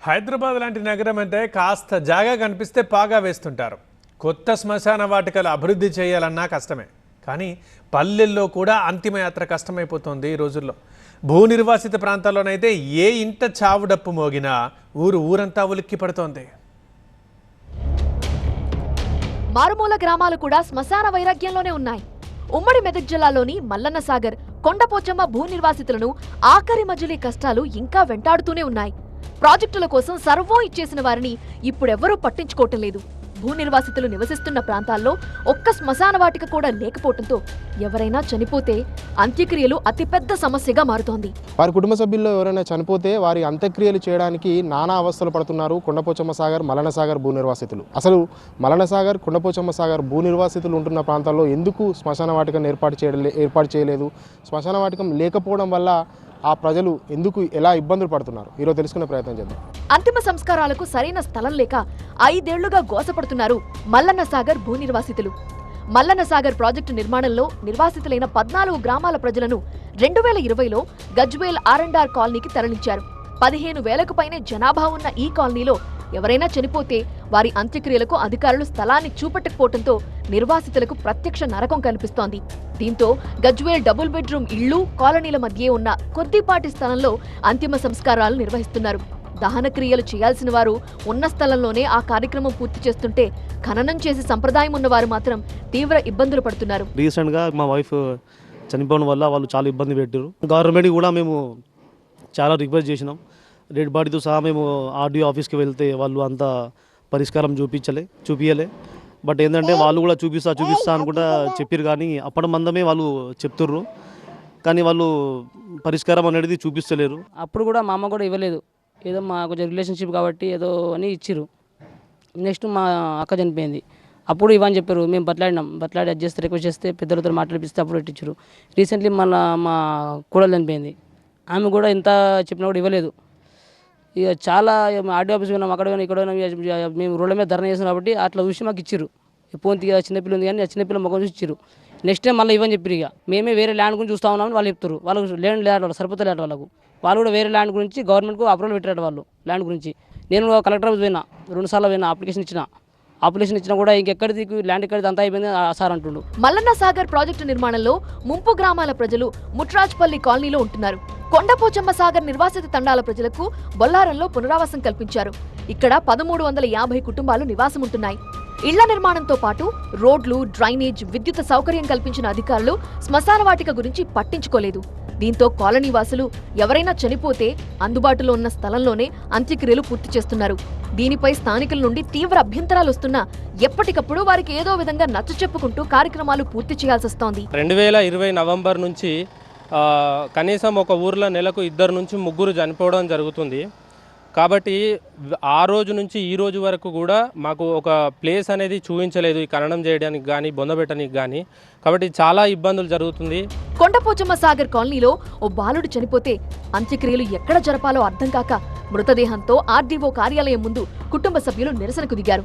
హైదరాబాద్ లాంటి నగరం అంటే కాస్త జాగా కనిపిస్తే పాగా వేస్తుంటారు. కొత్త శ్మశాన వాటికలు అభివృద్ధి చేయాలన్నా కష్టమే. కానీ పల్లెల్లో కూడా అంతిమయాత్ర కష్టమైపోతుంది ఈ రోజుల్లో. భూ నిర్వాసిత ప్రాంతాల్లోనైతే ఏ ఇంట చావుడప్పు మోగినా ఊరంతా ఉలిక్కి పడుతోంది. మారుమూల గ్రామాలు కూడా శ్మశాన వైరాగ్యంలోనే ఉన్నాయి. ఉమ్మడి మెదక్ జిల్లాలోని మల్లన్న సాగర్, కొండపోచమ్మ భూ నిర్వాసితులను ఆఖరి మజిలీ కష్టాలు ఇంకా వెంటాడుతూనే ఉన్నాయి. ప్రాజెక్టుల కోసం సర్వం ఇచ్చేసిన వారిని ఇప్పుడెవ్వరూ పట్టించుకోవటం లేదు. భూ నిర్వాసితులు నివసిస్తున్న ప్రాంతాల్లో ఒక్క శ్మశాన వాటిక కూడా లేకపోవడంతో ఎవరైనా చనిపోతే అంత్యక్రియలు అతిపెద్ద సమస్యగా మారుతోంది. వారి కుటుంబ సభ్యుల్లో ఎవరైనా చనిపోతే వారి అంత్యక్రియలు చేయడానికి నానా అవస్థలు పడుతున్నారు కొండపోచమ్మ సాగర్, మల్లన్న సాగర్ భూ నిర్వాసితులు. అసలు మల్లన్న సాగర్, కొండపోచమ్మ సాగర్ భూ నిర్వాసితులు ఉంటున్న ప్రాంతాల్లో ఎందుకు శ్మశాన వాటికను ఏర్పాటు చేయలేదు? శ్మశాన వాటికం లేకపోవడం వల్ల ఆ ప్రజలు ఎందుకు ఎలా ఇబ్బందులు పడుతున్నారు ఈరోజు తెలుసుకునే ప్రయత్నం చేద్దాం. అంతిమ సంస్కారాలకు సరైన స్థలం లేక 5 ఏళ్లుగా గోసపడుతున్నారు మల్లన్న సాగర్ భూ నిర్వాసితులు. మల్లన్న సాగర్ ప్రాజెక్టు నిర్మాణంలో నిర్వాసితులైన 14 గ్రామాల ప్రజలను 2020లో గజ్వేల్ R&R కాలనీకి తరలించారు. 15,000కు పైనే జనాభా ఉన్న ఈ కాలనీలో ఎవరైనా చనిపోతే వారి అంత్యక్రియలకు అధికారులు స్థలాన్ని చూపట్టకపోవడంతో నిర్వాసితులకు ప్రత్యక్ష నరకం కనిపిస్తోంది. దీంతో గజ్వేల్ డబుల్ బెడ్రూమ్ ఇళ్లు, కాలనీల మధ్య ఉన్న కొద్దిపాటి స్థలంలో అంతిమ సంస్కారాలు నిర్వహిస్తున్నారు. దహన క్రియలు చేయాల్సిన వారు ఉన్న స్థలంలోనే ఆ కార్యక్రమం పూర్తి చేస్తుంటే ఖననం చేసే సంప్రదాయం ఉన్నవారు మాత్రం తీవ్ర ఇబ్బందులు పడుతున్నారు. రీసెంట్గా మా వైఫ్ చనిపోవడం వల్ల వాళ్ళు చాలా ఇబ్బంది పెట్టారు. గవర్నమెంట్ కూడా మేము చాలా రిక్వెస్ట్ చేసినాం. డెడ్ బాడీతో సహా మేము ఆర్డీఓ ఆఫీస్కి వెళ్తే వాళ్ళు అంత పరిష్కారం చూపించలే. బట్ ఏంటంటే వాళ్ళు కూడా చూపిస్తా అని కూడా చెప్పారు. కానీ అప్పటి మందమే వాళ్ళు చెప్తుర్రు, కానీ వాళ్ళు పరిష్కారం అనేది చూపిస్తలేరు. అప్పుడు కూడా మా అమ్మ కూడా ఇవ్వలేదు. ఏదో మా కొంచెం రిలేషన్షిప్ కాబట్టి ఏదో అని ఇచ్చిర్రు. నెక్స్ట్ మా అక్క చనిపోయింది, అప్పుడు ఇవ్వని చెప్పారు. మేము బట్లాడి అడ్జస్ట్ రిక్వెస్ట్ చేస్తే పెద్దలతో మాట్లాడిపిస్తే అప్పుడు ఇచ్చారు. రీసెంట్లీ మళ్ళీ మా కోడలు చనిపోయింది, ఆమె కూడా ఎంత చెప్పినా కూడా ఇవ్వలేదు. ఇక చాలా ఆర్డీఓ ఆఫీస్ పోయినాం, అక్కడ పోయినా ఇక్కడ పోయినా, మేము రోడ్ల మీద ధర్నా చేసాం కాబట్టి అట్లా చూసి మాకు ఇచ్చిర్రు. పోంతి చిన్నపిల్ల ఉంది కానీ ఆ చిన్నపిల్ల మొక్కం చూసి ఇచ్చిర్రు. నెక్స్ట్ టైం మళ్ళీ ఇవ్వని చెప్పారు. ఇక మేమే వేరే ల్యాండ్ గురించి చూస్తా ఉన్నామని వాళ్ళు చెప్తారు. వాళ్ళకు ల్యాండ్ లేదు, సరిపోతలేదు వాళ్ళకు. వాళ్ళు కూడా వేరే ల్యాండ్ గురించి గవర్నమెంట్కు అప్రూవల్ పెట్టారు వాళ్ళు ల్యాండ్ గురించి. నేను కలెక్టర్ ఆఫీస్ పోయినా, 2 సార్లు పోయినా, అప్లికేషన్ ఇచ్చినా కూడా ఇంకెక్కడిది ల్యాండ్ ఎక్కడిది అంతా అయిపోయింది సార్ అంటుండు. మల్లన్న సాగర్ ప్రాజెక్టు నిర్మాణంలో ముంపు గ్రామాల ప్రజలు ముట్రాజ్పల్లి కాలనీలో ఉంటున్నారు. కొండపోచమ్మ సాగర్ నిర్వాసిత తండాల ప్రజలకు బొల్లారంలో పునరావాసం కల్పించారు. ఇక్కడ 1350 కుటుంబాలు నివాసం ఉంటున్నాయి. ఇళ్ల నిర్మాణంతో పాటు రోడ్లు, డ్రైనేజ్, విద్యుత్ సౌకర్యం కల్పించిన అధికారులు శ్మశాన వాటిక గురించి పట్టించుకోలేదు. దీంతో కాలనీ వాసులు ఎవరైనా చనిపోతే అందుబాటులో ఉన్న స్థలంలోనే అంత్యక్రియలు పూర్తి చేస్తున్నారు. దీనిపై స్థానికుల నుండి తీవ్ర అభ్యంతరాలు వస్తున్నా ఎప్పటికప్పుడు వారికి ఏదో విధంగా నచ్చ చెప్పుకుంటూ కార్యక్రమాలు పూర్తి చేయాల్సి వస్తోంది. 2020 నవంబర్ నుంచి కనీసం ఒక ఊర్లో నెలకు 2 నుంచి 3 చనిపోవడం జరుగుతుంది. కాబట్టి ఆ రోజు నుంచి ఈ రోజు వరకు కూడా మాకు ఒక ప్లేస్ అనేది చూపించలేదు ఈ ఖననం చేయడానికి కానీ బొందబెట్టడానికి కానీ. కాబట్టి చాలా ఇబ్బందులు జరుగుతుంది. కొండపోచమ్మ సాగర్ కాలనీలో ఓ బాలుడు చనిపోతే అంత్యక్రియలు ఎక్కడ జరపాలో అర్థం కాక మృతదేహంతో ఆర్డీఓ కార్యాలయం ముందు కుటుంబ సభ్యులు నిరసనకు దిగారు.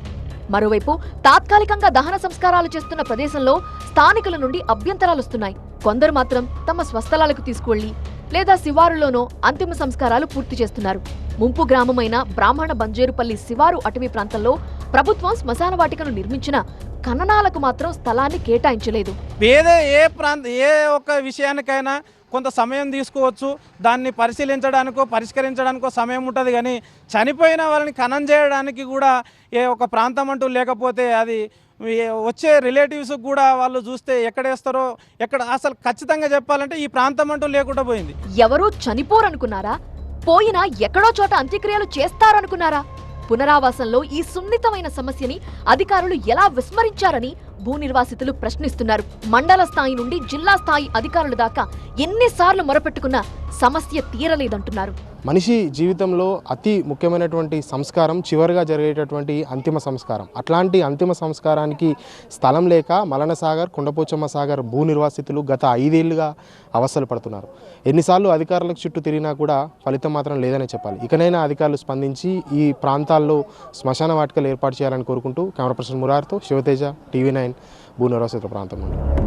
మరోవైపు తాత్కాలికంగా దహన సంస్కారాలు చేస్తున్న ప్రదేశంలో స్థానికుల నుండి అభ్యంతరాలు వస్తున్నాయి. కొందరు మాత్రం తమ స్వస్థలాలకు తీసుకువెళ్లి లేదా శివారులోనో అంతిమ సంస్కారాలు పూర్తి చేస్తున్నారు. ముంపు గ్రామమైన బ్రాహ్మణ బంజేరుపల్లి శివారు అటవీ ప్రాంతంలో ప్రభుత్వం శ్మశాన వాటికను నిర్మించిన ఖననాలకు మాత్రం స్థలాన్ని కేటాయించలేదు. ఏ ఒక్క విషయానికైనా కొంత సమయం తీసుకోవచ్చు. దాన్ని పరిశీలించడానికో పరిష్కరించడానికో సమయం ఉంటుంది. కానీ చనిపోయిన వాళ్ళని ఖననం చేయడానికి కూడా ఏ ఒక ప్రాంతం అంటూ లేకపోతే అది వచ్చే రిలేటివ్స్ కూడా వాళ్ళు చూస్తే ఎక్కడేస్తారో ఎక్కడ అసలు ఖచ్చితంగా చెప్పాలంటే ఈ ప్రాంతం అంటూ లేకుండా పోయింది. ఎవరూ చనిపోరనుకున్నారా? పోయినా ఎక్కడో చోట అంత్యక్రియలు చేస్తారనుకున్నారా? పునరావాసంలో ఈ సున్నితమైన సమస్యని అధికారులు ఎలా విస్మరించారని భూ నిర్వాసితులు ప్రశ్నిస్తున్నారు. మండల స్థాయి నుండి జిల్లా స్థాయి అధికారుల దాకా ఎన్నిసార్లు మొరపెట్టుకున్నా సమస్య తీరలేదంటున్నారు. మనిషి జీవితంలో అతి ముఖ్యమైనటువంటి సంస్కారం చివరిగా జరిగేటటువంటి అంతిమ సంస్కారం. అట్లాంటి అంతిమ సంస్కారానికి స్థలం లేక మల్లన్న సాగర్, కొండపోచమ్మ సాగర్ భూ నిర్వాసితులు గత 5 ఏళ్లుగా అవస్థలు పడుతున్నారు. ఎన్నిసార్లు అధికారులకు చుట్టూ తిరిగినా కూడా ఫలితం మాత్రం లేదనే చెప్పాలి. ఇకనైనా అధికారులు స్పందించి ఈ ప్రాంతాల్లో శ్మశాన వాటికలు ఏర్పాటు చేయాలని కోరుకుంటూ కెమెరా పర్సన్ మురార్తో శివతేజ, TV9 భూ నిర్వాసిత ప్రాంతం నుండి.